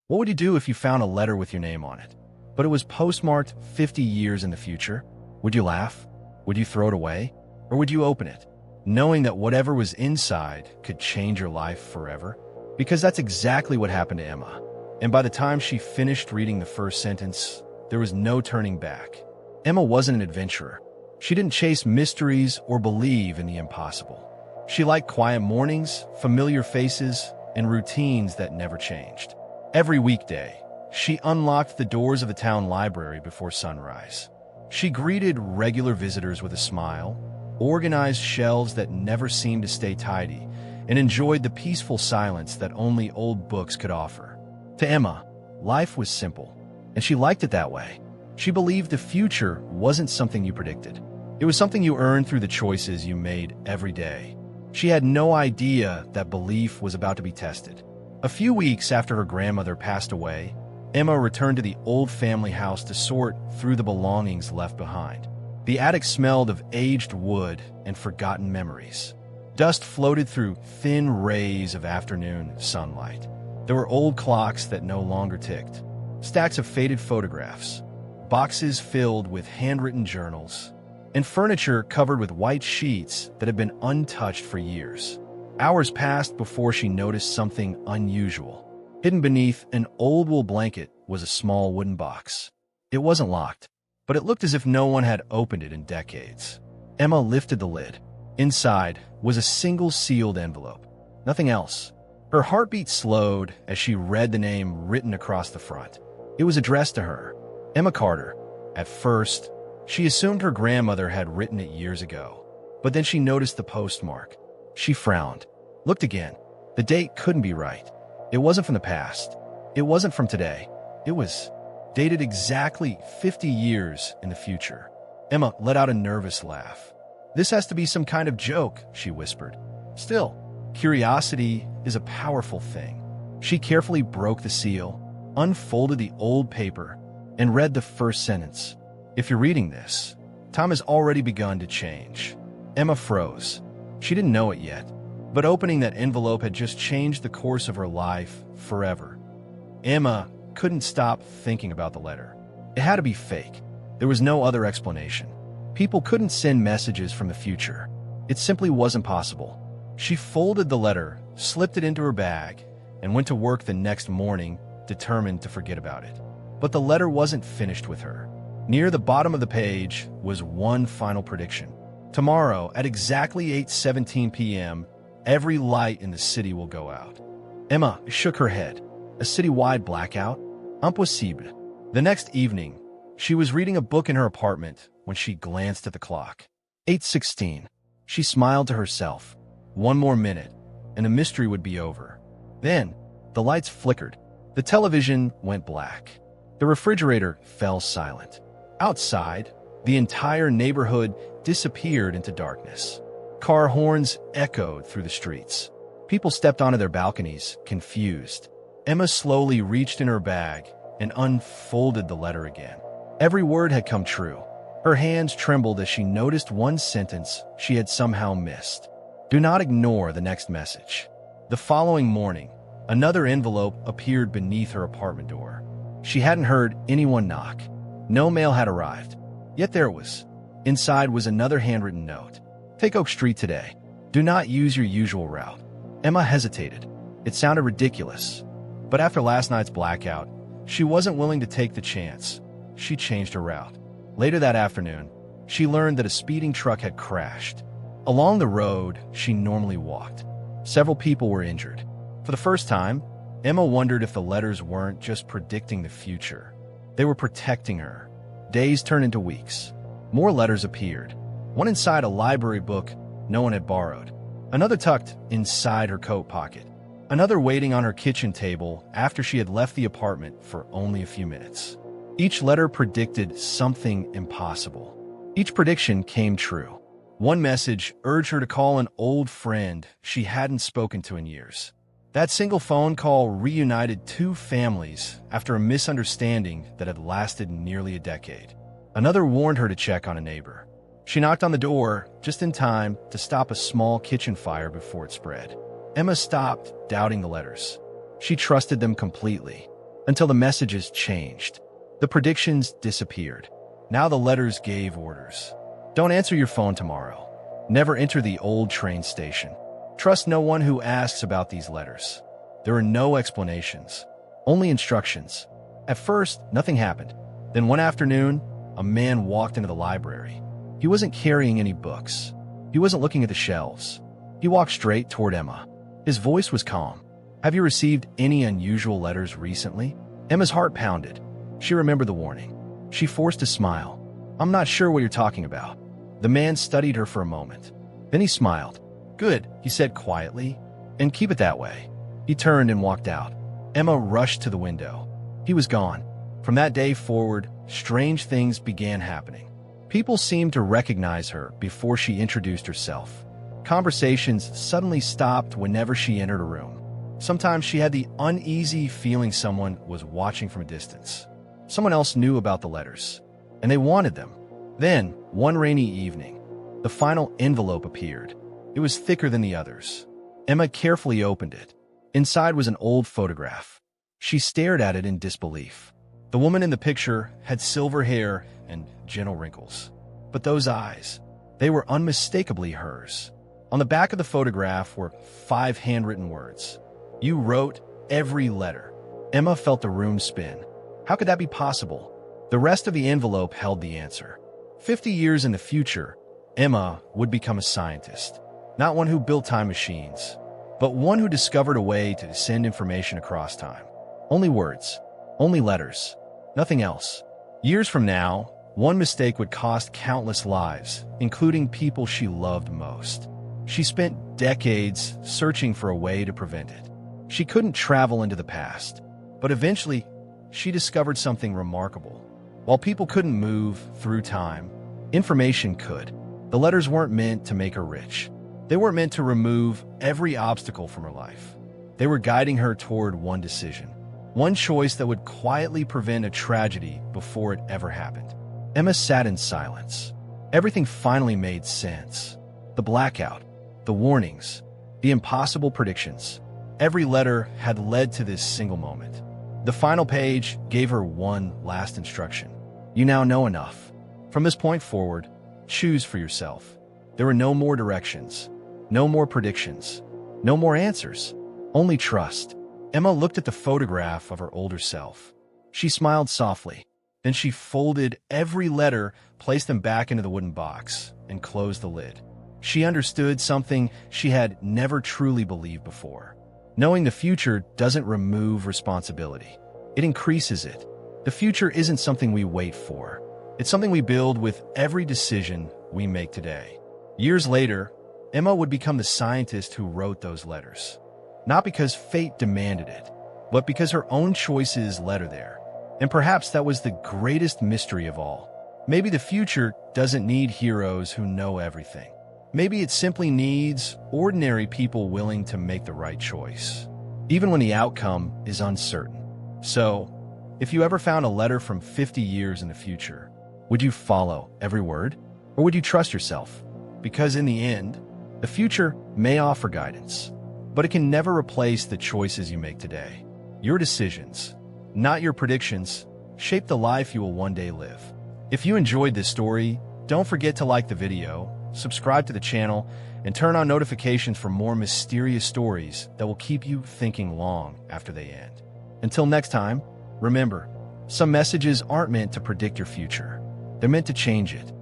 What would you do if you found a letter with your name on it, but it was postmarked 50 years in the future? Would you laugh? Would you throw it away? Or would you open it, knowing that whatever was inside could change your life forever? Because that's exactly what happened to Emma. And by the time she finished reading the first sentence, there was no turning back. Emma wasn't an adventurer. She didn't chase mysteries or believe in the impossible. She liked quiet mornings, familiar faces, and routines that never changed. Every weekday, she unlocked the doors of the town library before sunrise. She greeted regular visitors with a smile, organized shelves that never seemed to stay tidy, and enjoyed the peaceful silence that only old books could offer. To Emma, life was simple, and she liked it that way. She believed the future wasn't something you predicted. It was something you earned through the choices you made every day. She had no idea that belief was about to be tested. A few weeks after her grandmother passed away, Emma returned to the old family house to sort through the belongings left behind. The attic smelled of aged wood and forgotten memories. Dust floated through thin rays of afternoon sunlight. There were old clocks that no longer ticked, stacks of faded photographs, boxes filled with handwritten journals, and furniture covered with white sheets that had been untouched for years. Hours passed before she noticed something unusual. Hidden beneath an old wool blanket was a small wooden box. It wasn't locked, but it looked as if no one had opened it in decades. Emma lifted the lid. Inside was a single sealed envelope. Nothing else. Her heartbeat slowed as she read the name written across the front. It was addressed to her, Emma Carter. At first, she assumed her grandmother had written it years ago, but then she noticed the postmark. She frowned, looked again. The date couldn't be right. It wasn't from the past. It wasn't from today. It was dated exactly 50 years in the future. Emma let out a nervous laugh. "This has to be some kind of joke," she whispered. Still, curiosity is a powerful thing. She carefully broke the seal, unfolded the old paper, and read the first sentence. "If you're reading this, time has already begun to change." Emma froze. She didn't know it yet, but opening that envelope had just changed the course of her life forever. Emma couldn't stop thinking about the letter. It had to be fake. There was no other explanation. People couldn't send messages from the future. It simply wasn't possible. She folded the letter, slipped it into her bag, and went to work the next morning, determined to forget about it. But the letter wasn't finished with her. Near the bottom of the page was one final prediction. "Tomorrow, at exactly 8:17 p.m., every light in the city will go out." Emma shook her head. A citywide blackout? Impossible. The next evening, she was reading a book in her apartment when she glanced at the clock. 8:16. She smiled to herself. One more minute, and the mystery would be over. Then, the lights flickered. The television went black. The refrigerator fell silent. Outside, the entire neighborhood disappeared into darkness. Car horns echoed through the streets. People stepped onto their balconies, confused. Emma slowly reached in her bag and unfolded the letter again. Every word had come true. Her hands trembled as she noticed one sentence she had somehow missed. "Do not ignore the next message." The following morning, another envelope appeared beneath her apartment door. She hadn't heard anyone knock. No mail had arrived. Yet there it was. Inside was another handwritten note. "Take Oak Street today. Do not use your usual route." Emma hesitated. It sounded ridiculous. But after last night's blackout, she wasn't willing to take the chance. She changed her route. Later that afternoon, she learned that a speeding truck had crashed. Along the road she normally walked, several people were injured. For the first time, Emma wondered if the letters weren't just predicting the future. They were protecting her. Days turned into weeks. More letters appeared. One inside a library book no one had borrowed. Another tucked inside her coat pocket. Another waiting on her kitchen table after she had left the apartment for only a few minutes. Each letter predicted something impossible. Each prediction came true. One message urged her to call an old friend she hadn't spoken to in years. That single phone call reunited two families after a misunderstanding that had lasted nearly a decade. Another warned her to check on a neighbor. She knocked on the door just in time to stop a small kitchen fire before it spread. Emma stopped doubting the letters. She trusted them completely. until the messages changed. The predictions disappeared. Now the letters gave orders. Don't answer your phone tomorrow. Never enter the old train station. Trust no one who asks about these letters. There are no explanations, only instructions. At first, nothing happened. Then one afternoon, a man walked into the library. He wasn't carrying any books. He wasn't looking at the shelves. He walked straight toward Emma. His voice was calm. Have you received any unusual letters recently? Emma's heart pounded. She remembered the warning. She forced a smile. I'm not sure what you're talking about. The man studied her for a moment. Then he smiled. Good, he said quietly, and keep it that way. He turned and walked out. Emma rushed to the window. He was gone. From that day forward, strange things began happening. People seemed to recognize her before she introduced herself. Conversations suddenly stopped whenever she entered a room. Sometimes she had the uneasy feeling someone was watching from a distance. Someone else knew about the letters, and they wanted them. Then, one rainy evening, the final envelope appeared. It was thicker than the others. Emma carefully opened it. Inside was an old photograph. She stared at it in disbelief. The woman in the picture had silver hair and gentle wrinkles. But those eyes, they were unmistakably hers. On the back of the photograph were 5 handwritten words. You wrote every letter. Emma felt the room spin. How could that be possible? The rest of the envelope held the answer. 50 years in the future, Emma would become a scientist. Not one who built time machines, but one who discovered a way to send information across time. Only words, only letters, nothing else. Years from now, one mistake would cost countless lives, including people she loved most. She spent decades searching for a way to prevent it. She couldn't travel into the past, but eventually, she discovered something remarkable. While people couldn't move through time, information could. The letters weren't meant to make her rich. They weren't meant to remove every obstacle from her life. They were guiding her toward one decision, one choice that would quietly prevent a tragedy before it ever happened. Emma sat in silence. Everything finally made sense. The blackout, the warnings, the impossible predictions. Every letter had led to this single moment. The final page gave her one last instruction. You now know enough. From this point forward, choose for yourself. There were no more directions, no more predictions, no more answers, only trust. Emma looked at the photograph of her older self. She smiled softly. Then she folded every letter, placed them back into the wooden box, and closed the lid. She understood something she had never truly believed before. Knowing the future doesn't remove responsibility. It increases it. The future isn't something we wait for. It's something we build with every decision we make today. Years later, Emma would become the scientist who wrote those letters. Not because fate demanded it, but because her own choices led her there. And perhaps that was the greatest mystery of all. Maybe the future doesn't need heroes who know everything. Maybe it simply needs ordinary people willing to make the right choice, even when the outcome is uncertain. So, if you ever found a letter from 50 years in the future, would you follow every word? Or would you trust yourself? Because in the end, the future may offer guidance, but it can never replace the choices you make today. Your decisions, not your predictions, shape the life you will one day live. If you enjoyed this story, don't forget to like the video, subscribe to the channel, and turn on notifications for more mysterious stories that will keep you thinking long after they end. Until next time, remember, some messages aren't meant to predict your future. They're meant to change it.